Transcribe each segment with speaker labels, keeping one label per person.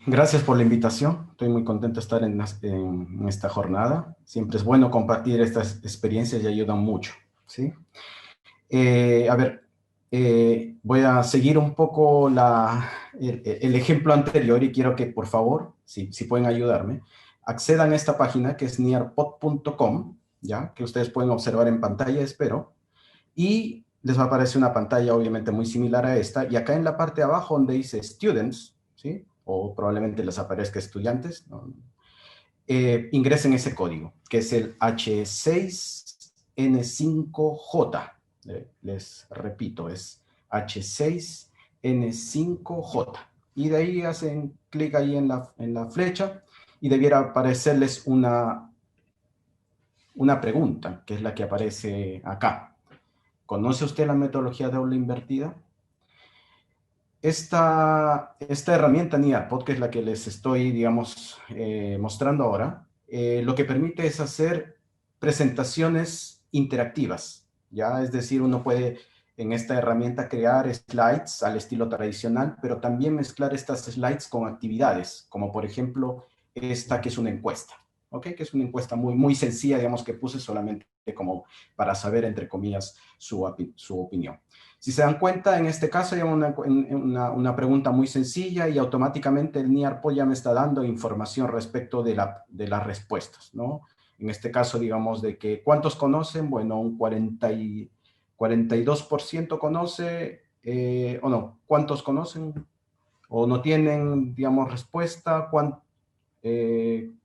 Speaker 1: Gracias por la invitación. Estoy muy contento de estar en esta jornada. Siempre es bueno compartir estas experiencias y ayudan mucho, ¿sí? A ver, voy a seguir un poco el ejemplo anterior y quiero que, por favor, si pueden ayudarme, accedan a esta página que es nearpod.com, ¿ya? Que ustedes pueden observar en pantalla, espero, y les va a aparecer una pantalla obviamente muy similar a esta, y acá en la parte de abajo donde dice Students, ¿sí? O probablemente les aparezca estudiantes, ¿no? Ingresen ese código, que es el H6N5J. Les repito, es H6N5J. Y de ahí hacen clic ahí en la flecha y debiera aparecerles una pregunta, que es la que aparece acá. ¿Conoce usted la metodología de aula invertida? Esta herramienta Nearpod, que es la que les estoy, digamos, mostrando ahora, lo que permite es hacer presentaciones interactivas, ¿ya? Es decir, uno puede en esta herramienta crear slides al estilo tradicional, pero también mezclar estas slides con actividades, como por ejemplo esta que es una encuesta, ¿ok? Que es una encuesta muy, muy sencilla, digamos, que puse solamente como para saber, entre comillas, su opinión. Si se dan cuenta, en este caso hay una pregunta muy sencilla y automáticamente el NIARPO ya me está dando información respecto de las respuestas, ¿no? En este caso, digamos, de que ¿cuántos conocen? Bueno, un 42% conoce, o no, ¿cuántos conocen? O no tienen, digamos, respuesta,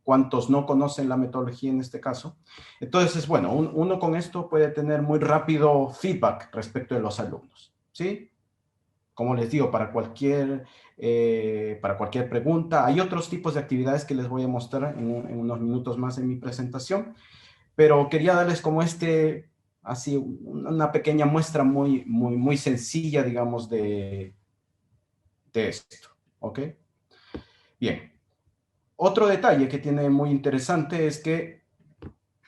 Speaker 1: cuántos no conocen la metodología en este caso. Entonces, bueno, uno con esto puede tener muy rápido feedback respecto de los alumnos, ¿sí? Como les digo, para cualquier pregunta. Hay otros tipos de actividades que les voy a mostrar en unos minutos más en mi presentación, pero quería darles como así, una pequeña muestra muy, muy, muy sencilla, digamos, de esto, ¿ok? Bien. Otro detalle que tiene muy interesante es que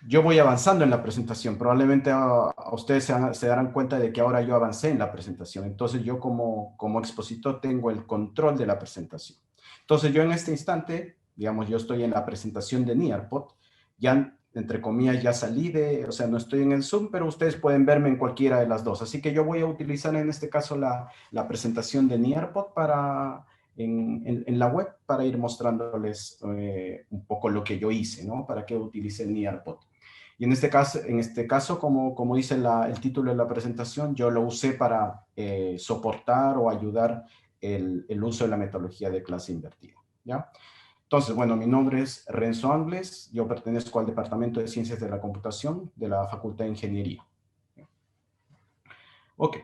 Speaker 1: yo voy avanzando en la presentación. Probablemente a ustedes se darán cuenta de que ahora yo avancé en la presentación. Entonces yo como expositor tengo el control de la presentación. Entonces yo en este instante, digamos, yo estoy en la presentación de Nearpod. Ya, entre comillas, ya salí o sea, no estoy en el Zoom, pero ustedes pueden verme en cualquiera de las dos. Así que yo voy a utilizar en este caso la presentación de Nearpod en la web para ir mostrándoles un poco lo que yo hice, ¿no? Para que utilice el Nearpod. Y en este caso como dice el título de la presentación, yo lo usé para soportar o ayudar el uso de la metodología de clase invertida, ¿ya? Entonces, bueno, mi nombre es Renzo Angles, yo pertenezco al Departamento de Ciencias de la Computación de la Facultad de Ingeniería. Ok,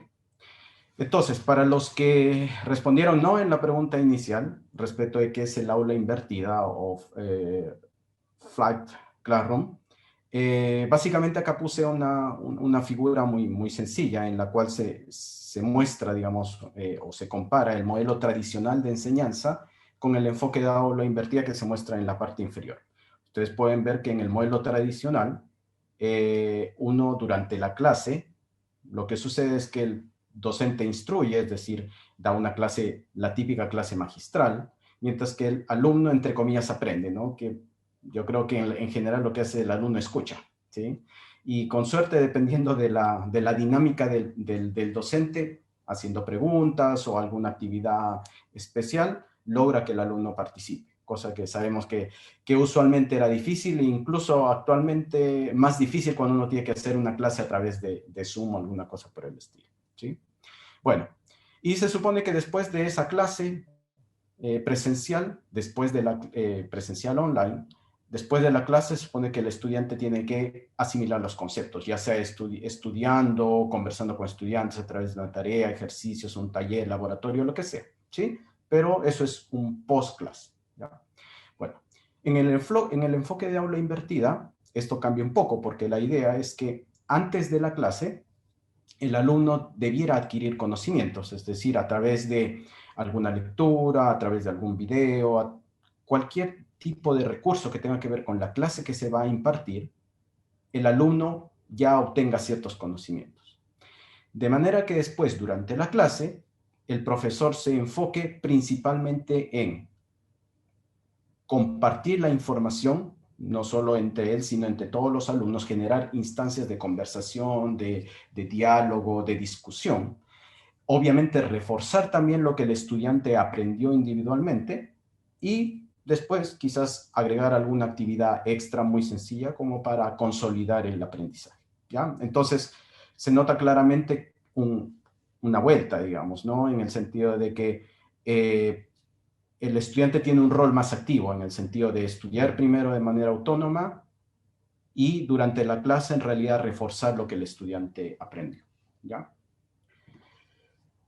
Speaker 1: entonces, para los que respondieron no en la pregunta inicial, respecto de qué es el aula invertida o Flight Classroom, básicamente acá puse una figura muy, muy sencilla en la cual se muestra, digamos, o se compara el modelo tradicional de enseñanza con el enfoque de aula invertida que se muestra en la parte inferior. Ustedes pueden ver que en el modelo tradicional, uno durante la clase, lo que sucede es que el docente instruye, es decir, da una clase, la típica clase magistral, mientras que el alumno, entre comillas, aprende, ¿no? Que yo creo que en general lo que hace el alumno escucha, ¿sí? Y con suerte, dependiendo de la dinámica del docente, haciendo preguntas o alguna actividad especial, logra que el alumno participe, cosa que sabemos que usualmente era difícil e incluso actualmente más difícil cuando uno tiene que hacer una clase a través de Zoom o alguna cosa por el estilo, ¿sí? Bueno, y se supone que después de esa clase presencial, después de la presencial online, después de la clase se supone que el estudiante tiene que asimilar los conceptos, ya sea estudiando, conversando con estudiantes a través de una tarea, ejercicios, un taller, laboratorio, lo que sea, ¿sí? Pero eso es un post-class, ¿ya? Bueno, en el enfoque de aula invertida, esto cambia un poco porque la idea es que antes de la clase, el alumno debiera adquirir conocimientos, es decir, a través de alguna lectura, a través de algún video, cualquier tipo de recurso que tenga que ver con la clase que se va a impartir, el alumno ya obtenga ciertos conocimientos. De manera que después, durante la clase, el profesor se enfoque principalmente en compartir la información, no solo entre él, sino entre todos los alumnos, generar instancias de conversación, de diálogo, de discusión. Obviamente reforzar también lo que el estudiante aprendió individualmente y después quizás agregar alguna actividad extra muy sencilla como para consolidar el aprendizaje, ¿ya? Entonces, se nota claramente una vuelta, digamos, ¿no? En el sentido de que el estudiante tiene un rol más activo, en el sentido de estudiar primero de manera autónoma y durante la clase en realidad reforzar lo que el estudiante aprendió, ¿ya?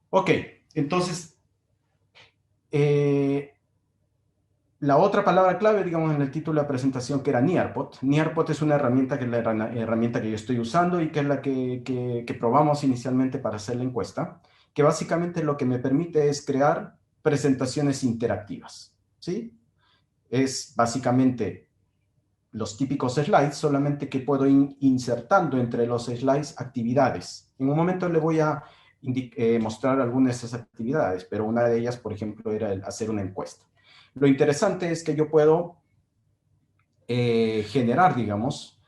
Speaker 1: Ok, entonces, eh, la otra palabra clave, digamos, en el título de la presentación, que era Nearpod. Nearpod es una herramienta que es la herramienta que yo estoy usando y que es la que probamos inicialmente para hacer la encuesta, que básicamente lo que me permite es crear presentaciones interactivas, ¿sí? Es básicamente los típicos slides, solamente que puedo ir insertando entre los slides actividades. En un momento le voy a mostrar algunas de esas actividades, pero una de ellas, por ejemplo, era el hacer una encuesta. Lo interesante es que yo puedo generar, digamos,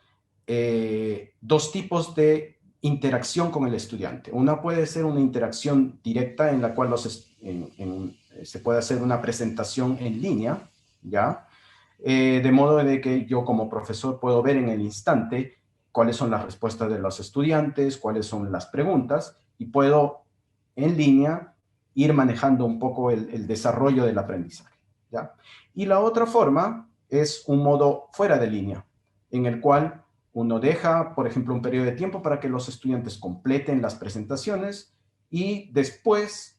Speaker 1: dos tipos de interacción con el estudiante. Una puede ser una interacción directa en la cual se puede hacer una presentación en línea, ¿ya? De modo de que yo como profesor puedo ver en el instante cuáles son las respuestas de los estudiantes, cuáles son las preguntas, y puedo en línea ir manejando un poco el desarrollo del aprendizaje, ¿ya? Y la otra forma es un modo fuera de línea, en el cual uno deja, por ejemplo, un periodo de tiempo para que los estudiantes completen las presentaciones y después,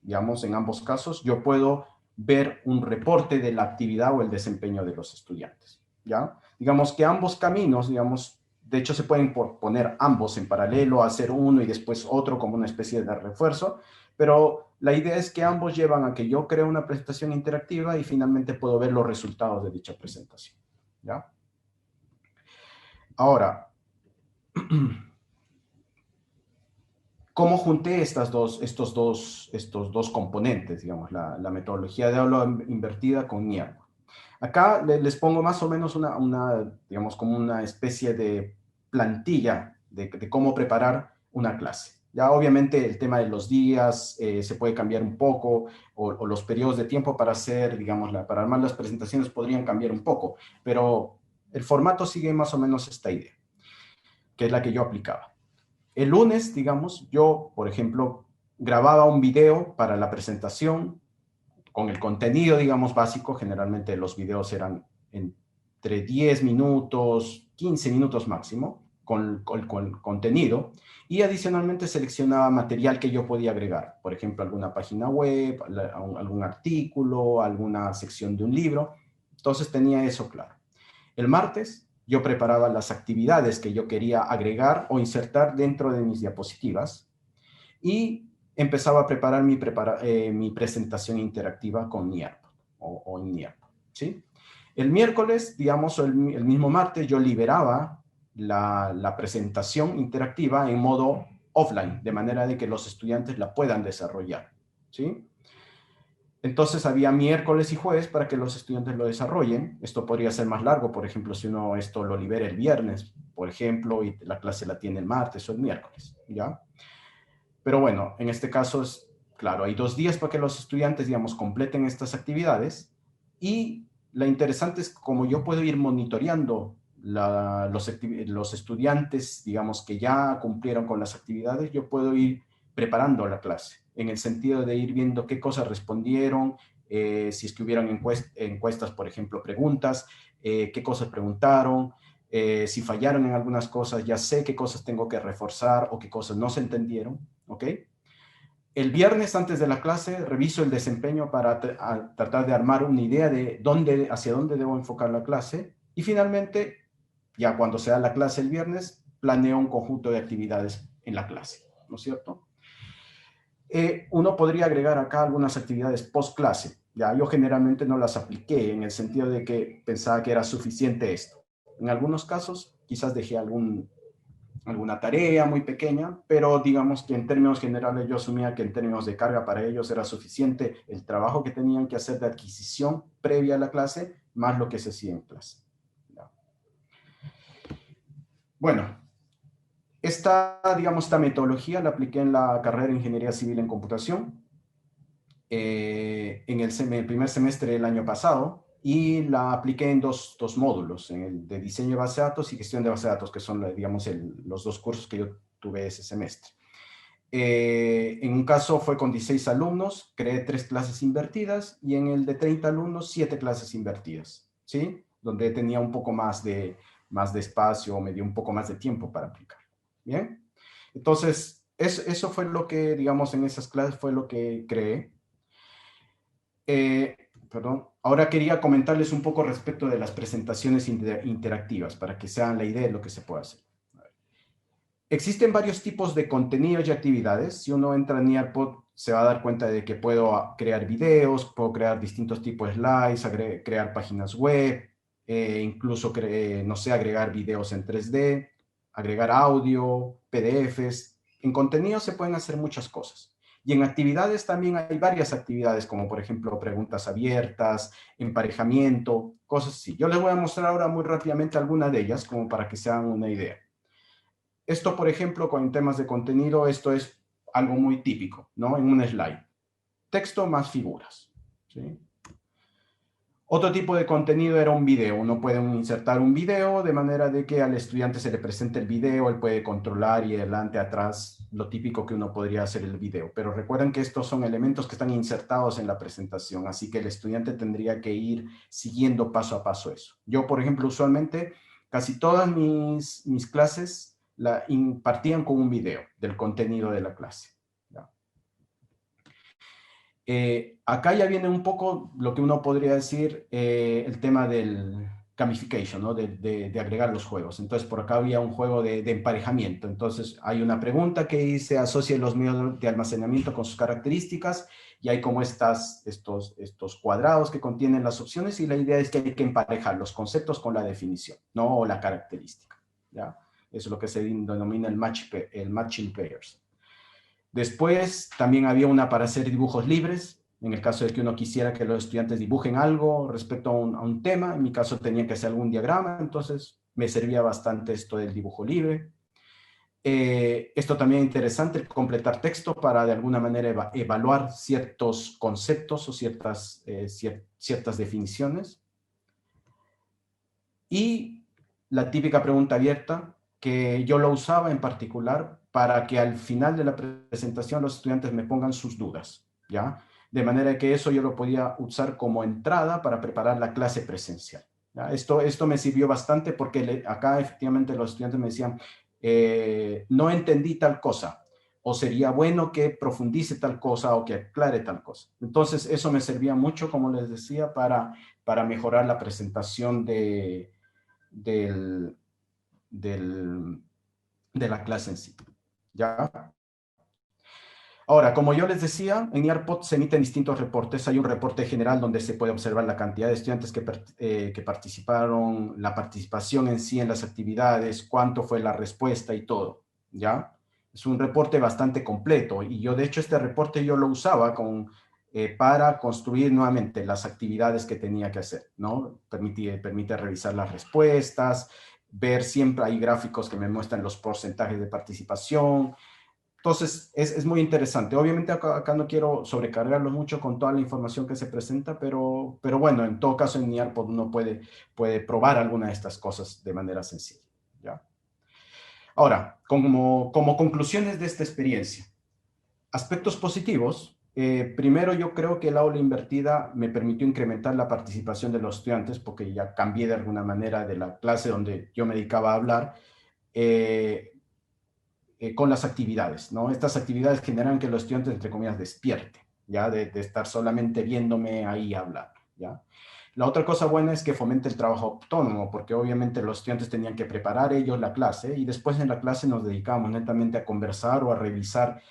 Speaker 1: digamos, en ambos casos, yo puedo ver un reporte de la actividad o el desempeño de los estudiantes, ¿ya? Digamos que ambos caminos, digamos, de hecho se pueden poner ambos en paralelo, hacer uno y después otro como una especie de refuerzo, pero la idea es que ambos llevan a que yo cree una presentación interactiva y finalmente puedo ver los resultados de dicha presentación, ¿ya? Ahora, ¿cómo junté estos dos componentes, digamos, la metodología de aula invertida con Nearpod? Acá les pongo más o menos digamos, como una especie de plantilla de cómo preparar una clase. Ya obviamente el tema de los días se puede cambiar un poco, o los periodos de tiempo para hacer, digamos, para armar las presentaciones podrían cambiar un poco, pero el formato sigue más o menos esta idea, que es la que yo aplicaba. El lunes, digamos, yo, por ejemplo, grababa un video para la presentación con el contenido, digamos, básico. Generalmente los videos eran entre 10 minutos, 15 minutos máximo, con contenido. Y adicionalmente seleccionaba material que yo podía agregar. Por ejemplo, alguna página web, algún artículo, alguna sección de un libro. Entonces tenía eso claro. El martes yo preparaba las actividades que yo quería agregar o insertar dentro de mis diapositivas y empezaba a preparar mi presentación interactiva con Nearpod o en Nearpod, ¿sí? El miércoles, digamos, o el mismo martes, yo liberaba la presentación interactiva en modo offline, de manera de que los estudiantes la puedan desarrollar, ¿sí? Entonces había miércoles y jueves para que los estudiantes lo desarrollen. Esto podría ser más largo, por ejemplo, si uno esto lo libera el viernes, por ejemplo, y la clase la tiene el martes o el miércoles, ¿ya? Pero bueno, en este caso es, claro, hay 2 días para que los estudiantes, digamos, completen estas actividades y la interesante es como yo puedo ir monitoreando los estudiantes, digamos, que ya cumplieron con las actividades, yo puedo ir preparando la clase, en el sentido de ir viendo qué cosas respondieron, si es que hubieran encuestas, por ejemplo, preguntas, qué cosas preguntaron, si fallaron en algunas cosas, ya sé qué cosas tengo que reforzar o qué cosas no se entendieron, ¿ok? El viernes antes de la clase reviso el desempeño para tratar de armar una idea de hacia dónde debo enfocar la clase y finalmente, ya cuando sea la clase el viernes, planeo un conjunto de actividades en la clase, ¿no es cierto? Uno podría agregar acá algunas actividades post clase. Ya, yo generalmente no las apliqué en el sentido de que pensaba que era suficiente esto. En algunos casos, quizás dejé alguna tarea muy pequeña, pero digamos que en términos generales yo asumía que en términos de carga para ellos era suficiente el trabajo que tenían que hacer de adquisición previa a la clase, más lo que se hacía en clase. ¿Ya? Bueno, esta metodología la apliqué en la carrera de Ingeniería Civil en Computación, en el primer semestre del año pasado, y la apliqué en dos módulos, en el de diseño de base de datos y gestión de base de datos, que son, digamos, los dos cursos que yo tuve ese semestre. En un caso fue con 16 alumnos, creé 3 clases invertidas, y en el de 30 alumnos, 7 clases invertidas, ¿sí? Donde tenía un poco más de espacio, me dio un poco más de tiempo para aplicar. ¿Bien? Entonces, eso fue lo que, digamos, en esas clases fue lo que creé. Perdón. Ahora quería comentarles un poco respecto de las presentaciones interactivas, para que se hagan la idea de lo que se puede hacer. Existen varios tipos de contenidos y actividades. Si uno entra en Nearpod, se va a dar cuenta de que puedo crear videos, puedo crear distintos tipos de slides, crear páginas web, incluso, no sé, agregar videos en 3D, agregar audio, PDFs. En contenido se pueden hacer muchas cosas. Y en actividades también hay varias actividades, como por ejemplo preguntas abiertas, emparejamiento, cosas así. Yo les voy a mostrar ahora muy rápidamente algunas de ellas, como para que se hagan una idea. Esto, por ejemplo, con temas de contenido, esto es algo muy típico, ¿no? En un slide. Texto más figuras, ¿sí? Otro tipo de contenido era un video. Uno puede insertar un video de manera de que al estudiante se le presente el video, él puede controlar y adelante, atrás, lo típico que uno podría hacer el video. Pero recuerden que estos son elementos que están insertados en la presentación, así que el estudiante tendría que ir siguiendo paso a paso eso. Yo, por ejemplo, usualmente, casi todas mis clases la impartían con un video del contenido de la clase. Acá ya viene un poco lo que uno podría decir, el tema del gamification, ¿no? De agregar los juegos. Entonces, por acá había un juego de emparejamiento. Entonces, hay una pregunta que dice, asocie los medios de almacenamiento con sus características, y hay como estos cuadrados que contienen las opciones, y la idea es que hay que emparejar los conceptos con la definición, ¿no? O la característica, ¿ya? Eso es lo que se denomina el matching pairs. Después también había una para hacer dibujos libres, en el caso de que uno quisiera que los estudiantes dibujen algo respecto a un tema. En mi caso tenía que hacer algún diagrama, entonces me servía bastante esto del dibujo libre. Esto también es interesante, el completar texto para de alguna manera evaluar ciertos conceptos o ciertas definiciones. Y la típica pregunta abierta, que yo lo usaba en particular para que al final de la presentación los estudiantes me pongan sus dudas, ¿ya? De manera que eso yo lo podía usar como entrada para preparar la clase presencial, ¿ya? Esto me sirvió bastante porque acá efectivamente los estudiantes me decían, no entendí tal cosa, o sería bueno que profundice tal cosa o que aclare tal cosa. Entonces eso me servía mucho, como les decía, para mejorar la presentación del, del, de la clase en sí. ¿Ya? Ahora, como yo les decía, en IARPOD se emiten distintos reportes. Hay un reporte general donde se puede observar la cantidad de estudiantes que participaron, la participación en sí en las actividades, cuánto fue la respuesta y todo, ¿ya? Es un reporte bastante completo, y yo de hecho este reporte yo lo usaba para construir nuevamente las actividades que tenía que hacer, ¿no? Permite revisar las respuestas, ver siempre hay gráficos que me muestran los porcentajes de participación. Entonces, es muy interesante. Obviamente acá no quiero sobrecargarlo mucho con toda la información que se presenta, pero bueno, en todo caso en NIARPOD uno puede probar alguna de estas cosas de manera sencilla, ¿ya? Ahora, como conclusiones de esta experiencia, aspectos positivos. Primero, yo creo que el aula invertida me permitió incrementar la participación de los estudiantes, porque ya cambié de alguna manera de la clase donde yo me dedicaba a hablar, eh, con las actividades, ¿no? Estas actividades generan que los estudiantes, entre comillas, despierten, ¿ya? De estar solamente viéndome ahí hablar, ¿ya? La otra cosa buena es que fomenta el trabajo autónomo, porque obviamente los estudiantes tenían que preparar ellos la clase, y después en la clase nos dedicábamos netamente a conversar o a revisar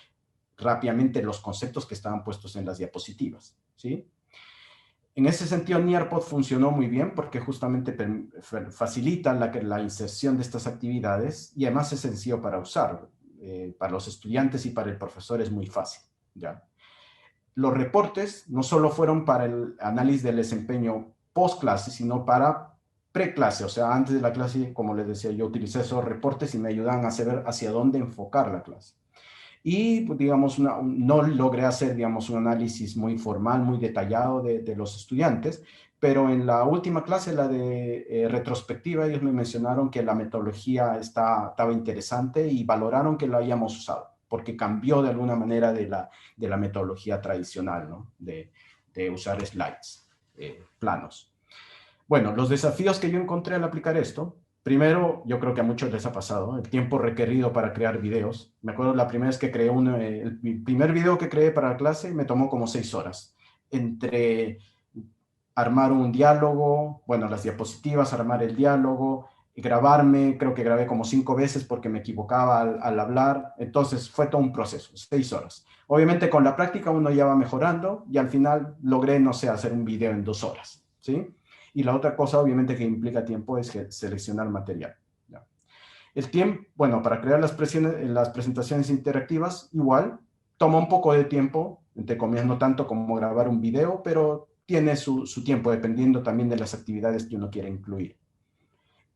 Speaker 1: rápidamente los conceptos que estaban puestos en las diapositivas, ¿sí? En ese sentido, Nearpod funcionó muy bien porque justamente facilita la inserción de estas actividades y además es sencillo para usar. Para los estudiantes y para el profesor es muy fácil, ¿ya? Los reportes no solo fueron para el análisis del desempeño post clase, sino para pre-clase, o sea, antes de la clase, como les decía, yo utilicé esos reportes y me ayudan a saber hacia dónde enfocar la clase. Y, pues, digamos, no logré hacer, digamos, un análisis muy formal, muy detallado de los estudiantes, pero en la última clase, la de retrospectiva, ellos me mencionaron que la metodología estaba interesante y valoraron que lo hayamos usado, porque cambió de alguna manera de la metodología tradicional, ¿no? De usar slides, planos. Bueno, los desafíos que yo encontré al aplicar esto, primero, yo creo que a muchos les ha pasado, el tiempo requerido para crear videos. Me acuerdo la primera vez que creé el primer video que creé para la clase me tomó como 6 horas. Entre armar un diálogo, bueno, las diapositivas, armar el diálogo, y grabarme, creo que grabé como 5 veces porque me equivocaba al hablar. Entonces fue todo un proceso, 6 horas. Obviamente con la práctica uno ya va mejorando y al final logré, no sé, hacer un video en 2 horas, ¿sí? Y la otra cosa, obviamente, que implica tiempo es seleccionar material. ¿Ya? El tiempo, bueno, para crear las presentaciones interactivas, igual, toma un poco de tiempo, entre comillas, no tanto como grabar un video, pero tiene su tiempo, dependiendo también de las actividades que uno quiere incluir.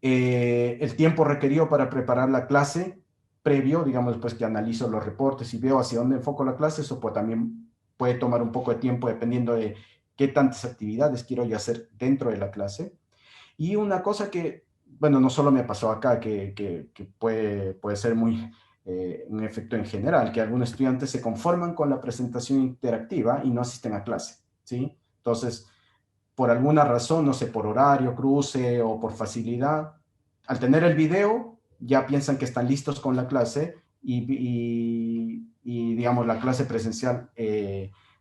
Speaker 1: El tiempo requerido para preparar la clase previo, digamos, después que analizo los reportes y veo hacia dónde enfoco la clase, eso también puede tomar un poco de tiempo dependiendo de qué tantas actividades quiero yo hacer dentro de la clase. Y una cosa que, bueno, no solo me pasó acá, que puede ser muy un efecto en general, que algunos estudiantes se conforman con la presentación interactiva y no asisten a clase, ¿sí? Entonces, por alguna razón, no sé, por horario, cruce o por facilidad, al tener el video, ya piensan que están listos con la clase y digamos, la clase presencial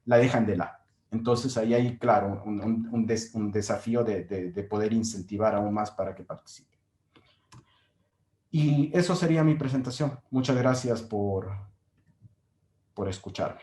Speaker 1: la dejan de lado. Entonces ahí hay, claro, un desafío de poder incentivar aún más para que participen. Y eso sería mi presentación. Muchas gracias por escucharme.